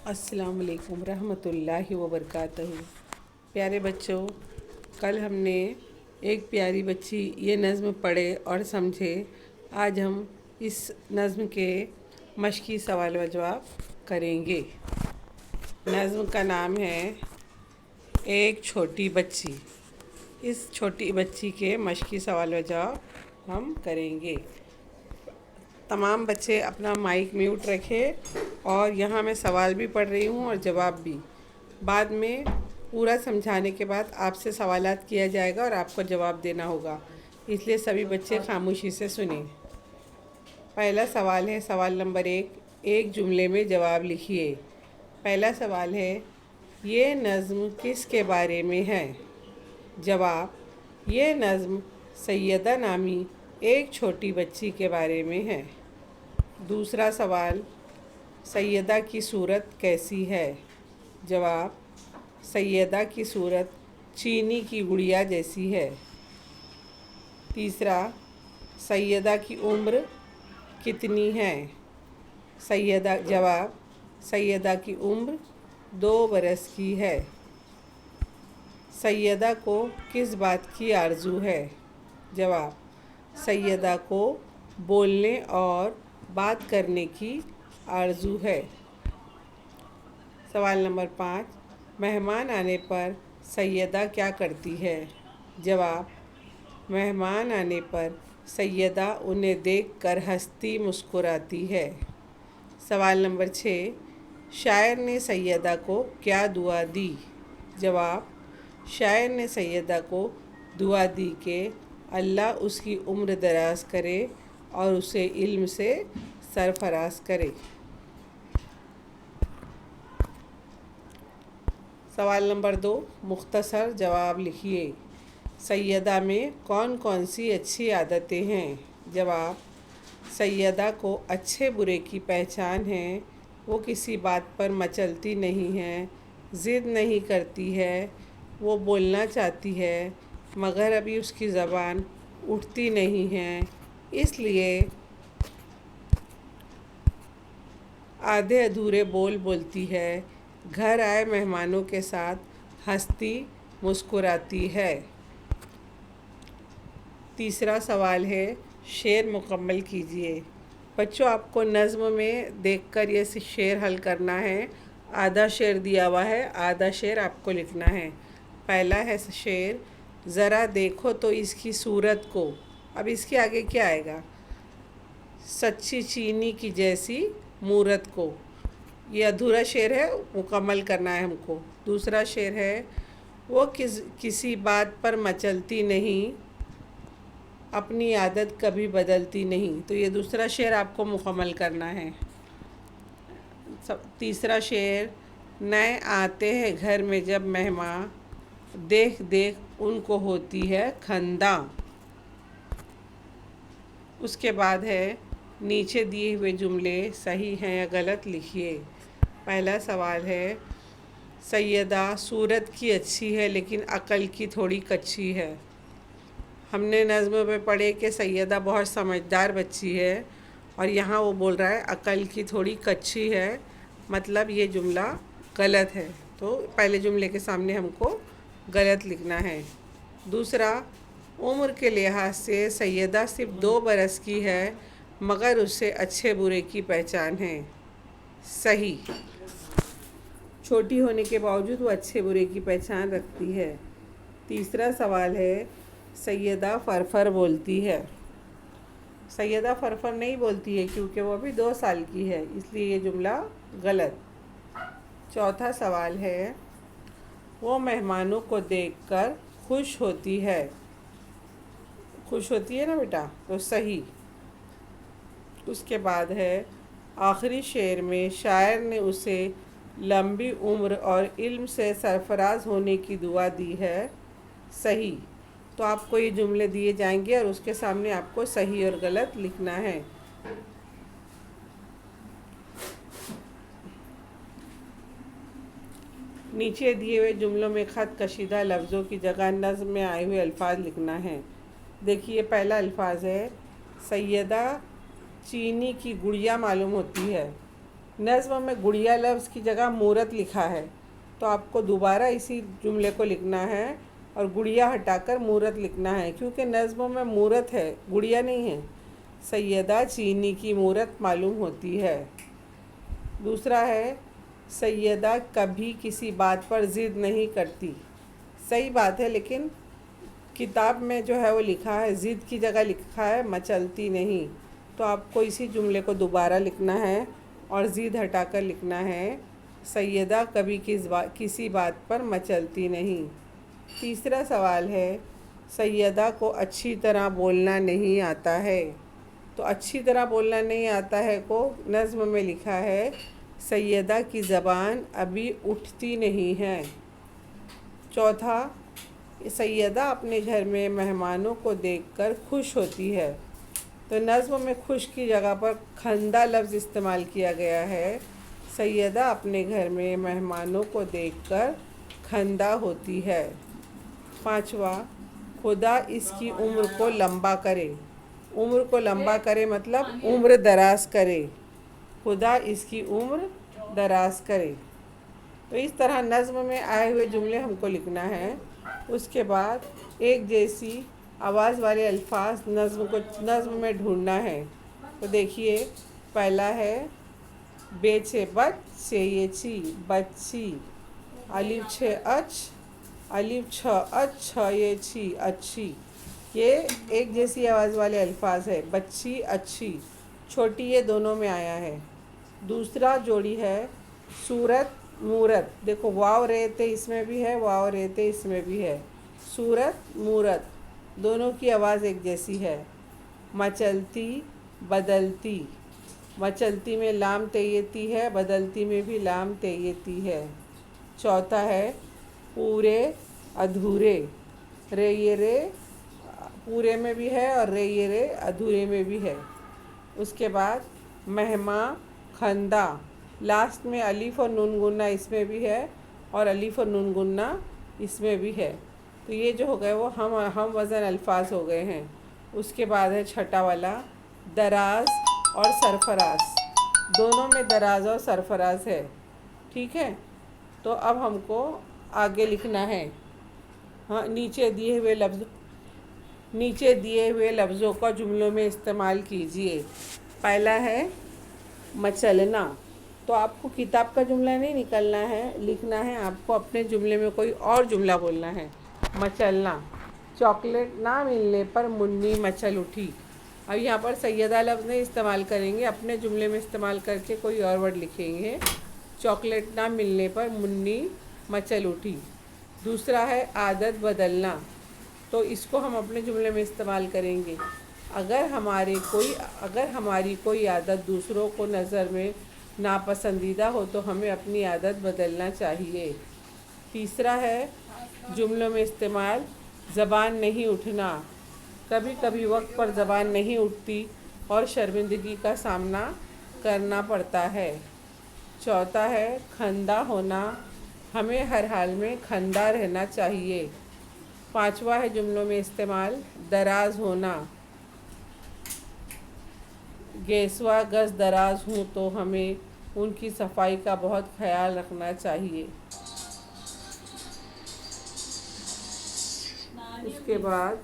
السلام علیکم رحمۃ اللہ وبرکاتہ۔ پیارے بچوں، کل ہم نے ایک پیاری بچی یہ نظم پڑھے اور سمجھے۔ آج ہم اس نظم کے مشقی سوال و جواب کریں گے۔ نظم کا نام ہے ایک چھوٹی بچی۔ اس چھوٹی بچی کے مشقی سوال و جواب ہم کریں گے۔ تمام بچے اپنا مائک میوٹ رکھے، اور یہاں میں سوال بھی پڑھ رہی ہوں اور جواب بھی۔ بعد میں پورا سمجھانے کے بعد آپ سے سوالات کیا جائے گا اور آپ کو جواب دینا ہوگا، اس لیے سبھی بچے خاموشی سے سنیں۔ پہلا سوال ہے، سوال نمبر 1، ایک جملے میں جواب لکھیے۔ پہلا سوال ہے، یہ نظم کس کے بارے میں ہے؟ جواب، یہ نظم سیدہ نامی ایک چھوٹی بچی کے بارے میں ہے۔ دوسرا سوال، سیدہ کی صورت کیسی ہے؟ جواب، سیدہ کی صورت چینی کی گڑیا جیسی ہے۔ تیسرا، سیدہ کی عمر کتنی ہے؟ جواب، سیدہ کی عمر 2 برس کی ہے۔ سیدہ کو کس بات کی آرزو ہے؟ جواب، سیدہ کو بولنے اور بات کرنے کی آرزو ہے۔ سوال نمبر 5، مہمان آنے پر سیدہ کیا کرتی ہے؟ جواب، مہمان آنے پر سیدہ انہیں دیکھ کر ہنستی مسکراتی ہے۔ سوال نمبر 6، شاعر نے سیدہ کو کیا دعا دی؟ جواب، شاعر نے سیدہ کو دعا دی کہ اللہ اس کی عمر دراز کرے اور اسے علم سے سرفراز کرے۔ سوال نمبر 2، مختصر جواب لکھیے۔ سیدہ میں کون کون سی اچھی عادتیں ہیں؟ جواب، سیدہ کو اچھے برے کی پہچان ہے۔ وہ کسی بات پر مچلتی نہیں ہے، ضد نہیں کرتی ہے۔ وہ بولنا چاہتی ہے مگر ابھی اس کی زبان اٹھتی نہیں ہے، اس لیے آدھے ادھورے بول بولتی ہے۔ گھر آئے مہمانوں کے ساتھ ہنستی مسکراتی ہے۔ تیسرا سوال ہے، شعر مکمل کیجیے۔ بچوں، آپ کو نظم میں دیکھ کر یہ شعر حل کرنا ہے۔ آدھا شعر دیا ہوا ہے، آدھا شعر آپ کو لکھنا ہے۔ پہلا ہے شعر، ذرا دیکھو تو اس کی صورت کو۔ اب اس کے آگے کیا آئے گا؟ سچی چینی کی جیسی مورت کو۔ یہ ادھورا شعر ہے، مکمل کرنا ہے ہم کو۔ دوسرا شعر ہے، وہ کسی بات پر مچلتی نہیں، اپنی عادت کبھی بدلتی نہیں۔ تو یہ دوسرا شعر آپ کو مکمل کرنا ہے۔ تیسرا شعر، نئے آتے ہیں گھر میں جب مہماں، دیکھ دیکھ ان کو ہوتی ہے خنداں۔ اس کے بعد ہے، نیچے دیے ہوئے جملے صحیح ہیں یا غلط لکھیے۔ پہلا سوال ہے، سیدہ صورت کی اچھی ہے لیکن عقل کی تھوڑی کچی ہے۔ ہم نے نظم میں پڑھے کہ سیدہ بہت سمجھدار بچی ہے، اور یہاں وہ بول رہا ہے عقل کی تھوڑی کچی ہے، مطلب یہ جملہ غلط ہے۔ تو پہلے جملے کے سامنے ہم کو غلط لکھنا ہے۔ دوسرا، عمر کے لحاظ سے سیدہ صرف 2 برس کی ہے مگر اسے اچھے برے کی پہچان ہے۔ صحیح، چھوٹی ہونے کے باوجود وہ اچھے برے کی پہچان رکھتی ہے۔ تیسرا سوال ہے، سیدہ فرفر بولتی ہے۔ سیدہ فرفر نہیں بولتی ہے کیونکہ وہ ابھی 2 سال کی ہے، اس لیے یہ جملہ غلط۔ چوتھا سوال ہے، وہ مہمانوں کو دیکھ کر خوش ہوتی ہے۔ خوش ہوتی ہے نا بیٹا، تو صحیح۔ اس کے بعد ہے، آخری شعر میں شاعر نے اسے لمبی عمر اور علم سے سرفراز ہونے کی دعا دی ہے۔ صحیح۔ تو آپ کو یہ جملے دیے جائیں گے اور اس کے سامنے آپ کو صحیح اور غلط لکھنا ہے۔ نیچے دیے ہوئے جملوں میں خط کشیدہ لفظوں کی جگہ نظم میں آئے ہوئے الفاظ لکھنا ہے۔ دیکھیے، پہلا الفاظ ہے، سیدہ چینی کی گڑیا معلوم ہوتی ہے۔ نظم میں گڑیا لفظ کی جگہ مورت لکھا ہے، تو آپ کو دوبارہ اسی جملے کو لکھنا ہے اور گڑیا ہٹا کر مورت لکھنا ہے، کیونکہ نظموں میں مورت ہے، گڑیا نہیں ہے۔ سیدہ چینی کی مورت معلوم ہوتی ہے۔ دوسرا ہے سیدہ کبھی کسی بات پر ضد نہیں کرتی۔ صحیح بات ہے، لیکن کتاب میں جو ہے وہ لکھا ہے، ضد کی جگہ لکھا ہے مچلتی نہیں، تو آپ کو اسی جملے کو دوبارہ لکھنا ہے اور ضد ہٹا کر لکھنا ہے سیدہ کبھی کسی بات پر مچلتی نہیں۔ تیسرا سوال ہے سیدہ کو اچھی طرح بولنا نہیں آتا ہے، تو اچھی طرح بولنا نہیں آتا ہے کو نظم میں لکھا ہے سیدہ کی زبان ابھی اٹھتی نہیں ہے۔ چوتھا، سیدہ اپنے گھر میں مہمانوں کو دیکھ کر خوش ہوتی ہے، تو نظم میں خوش کی جگہ پر خندہ لفظ استعمال کیا گیا ہے۔ سیدہ اپنے گھر میں مہمانوں کو دیکھ کر خندہ ہوتی ہے۔ پانچواں، خدا اس کی عمر کو لمبا کرے۔ عمر کو لمبا کرے مطلب عمر دراز کرے، خدا اس کی عمر دراز کرے۔ تو اس طرح نظم میں آئے ہوئے جملے ہم کو لکھنا ہے۔ اس کے بعد ایک جیسی آواز والے الفاظ نظم میں ڈھونڈنا ہے۔ تو دیکھیے، پہلا ہے بیچے بچ سے یہ چی بچی، الف چھ اچ الف چھ اچ چھ یہ چھی اچھی، یہ ایک جیسی آواز والے الفاظ ہے۔ بچی اچھی، چھوٹی یہ دونوں میں آیا ہے۔ دوسرا جوڑی ہے صورت مورت، دیکھو واو ریتے اس میں بھی ہے، واو ریتے اس میں بھی ہے۔ صورت مورت دونوں کی آواز ایک جیسی ہے۔ مچلتی بدلتی، مچلتی میں لام تیتی ہے، بدلتی میں بھی لام تیتی ہے۔ چوتھا ہے پورے ادھورے، رے یہ رے پورے میں بھی ہے اور رے یہ رے ادھورے میں بھی ہے۔ اس کے بعد مہماں خندہ، لاسٹ میں الف اور نون گننا اس میں بھی ہے اور الف اور نون گننا اس میں بھی ہے۔ تو یہ جو ہو گئے وہ ہم وزن الفاظ ہو گئے ہیں۔ اس کے بعد ہے چھٹا والا دراز اور سرفراز، دونوں میں دراز اور سرفراز ہے، ٹھیک ہے۔ تو اب ہم کو آگے لکھنا ہے، ہاں نیچے دیے ہوئے لفظوں کا جملوں میں استعمال کیجیے۔ پہلا ہے مچلنا، تو آپ کو کتاب کا جملہ نہیں نکلنا ہے، لکھنا ہے آپ کو اپنے جملے میں کوئی اور جملہ بولنا ہے۔ مچلنا، چاکلیٹ نہ ملنے پر منی مچل اٹھی۔ اب یہاں پر سیدہ لفظ نہیں استعمال کریں گے، اپنے جملے میں استعمال کر کے کوئی اور ورڈ لکھیں گے۔ چاکلیٹ نہ ملنے پر منی مچل اٹھی۔ دوسرا ہے عادت بدلنا، تو اس کو ہم اپنے جملے میں استعمال کریں گے۔ اگر ہماری کوئی عادت دوسروں کو نظر میں ناپسندیدہ ہو تو ہمیں اپنی عادت بدلنا چاہیے۔ تیسرا ہے جملوں میں استعمال زبان نہیں اٹھنا، کبھی کبھی وقت پر زبان نہیں اٹھتی اور شرمندگی کا سامنا کرنا پڑتا ہے۔ چوتھا ہے خندہ ہونا، ہمیں ہر حال میں خندہ رہنا چاہیے۔ پانچواں ہے جملوں میں استعمال دراز ہونا، گیسوا گز دراز ہوں تو ہمیں ان کی صفائی کا بہت خیال رکھنا چاہیے۔ اس کے بعد